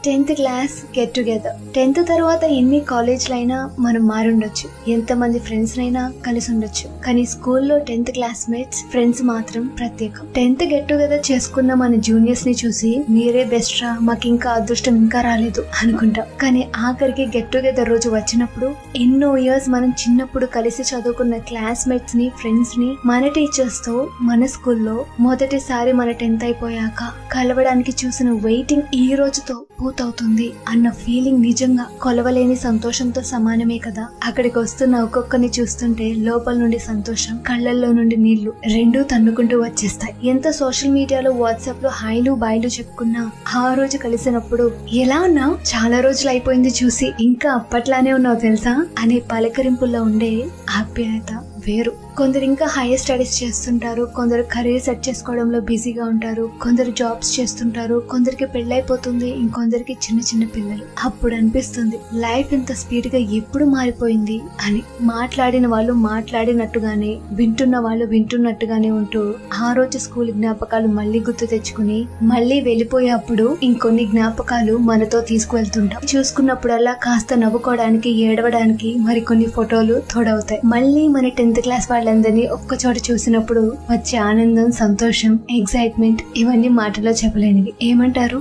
10th class get together. 10th తర్వాత ఎన్ని కాలేజ్లైనా మనం మారుండొచ్చు, ఎంతమంది ఫ్రెండ్స్ నైనా కలిసి ఉండొచ్చు, కానీ స్కూల్లో 10th క్లాస్మేట్స్ ఫ్రెండ్స్ మాత్రం ప్రత్యేకం. 10th గెట్ టుగెదర్ చేసుకున్న మన జూనియర్స్ ని చూసి మీరే బెస్ట్ రా, మాకు ఇంకా అదృష్టం ఇంకా రాలేదు అనుకుంటాం. కానీ ఆఖరికి గెట్ టుగెదర్ రోజు వచ్చినప్పుడు ఎన్నో ఇయర్స్ మనం చిన్నప్పుడు కలిసి చదువుకున్న క్లాస్మేట్స్ ని, ఫ్రెండ్స్ ని, మన టీచర్స్ తో మన స్కూల్లో మొదటిసారి మన 10th అయిపోయాక కలవడానికి చూసిన వెయిటింగ్ ఈ రోజుతో పూర్తవుతుంది అన్న ఫీలింగ్ నిజంగా కొలవలేని సంతోషంతో సమానమే కదా. అక్కడికి వస్తున్న ఒక్కొక్కరిని చూస్తుంటే లోపల నుండి సంతోషం, కళ్ళల్లో నుండి నీళ్లు రెండూ తన్నుకుంటూ వచ్చేస్తాయి. ఎంత సోషల్ మీడియాలో, వాట్సాప్ లో హాయ్లు బాయ్లు చెప్పుకున్నా ఆ రోజు కలిసినప్పుడు ఎలా ఉన్నావు, చాలా రోజులు అయిపోయింది చూసి, ఇంకా అప్పట్లానే ఉన్నావు తెలుసా అనే పలకరింపుల్లో ఉండే ఆప్యాయత వేరు. కొందరు ఇంకా హైయర్ స్టడీస్ చేస్తుంటారు, కొందరు కెరీర్ సెట్ చేసుకోవడంలో బిజీగా ఉంటారు, కొందరు జాబ్స్ చేస్తుంటారు, కొందరికి పెళ్ళైపోతుంది, ఇంకొందరికి చిన్న చిన్న పిల్లలు. అప్పుడు అనిపిస్తుంది లైఫ్ ఎంత స్పీడ్ గా ఎప్పుడు మారిపోయింది అని. మాట్లాడిన వాళ్ళు మాట్లాడినట్టుగానే, వింటున్న వాళ్ళు వింటున్నట్టుగానే ఉంటూ ఆ రోజు స్కూల్ జ్ఞాపకాలు మళ్ళీ గుర్తు తెచ్చుకుని మళ్ళీ వెళ్ళిపోయేప్పుడు ఇంకొన్ని జ్ఞాపకాలు మనతో తీసుకువెళ్తుంటాం. చూసుకున్నప్పుడల్లా కాస్త నవ్వుకోవడానికి, ఏడవడానికి మరికొన్ని ఫోటోలు తోడవుతాయి. మళ్ళీ మన 10th క్లాస్ వాళ్ళందరినీ ఒక్కచోట చూసినప్పుడు వచ్చే ఆనందం, సంతోషం, ఎక్సైట్మెంట్ ఇవన్నీ మాటలో చెప్పలేనివి. ఏమంటారు?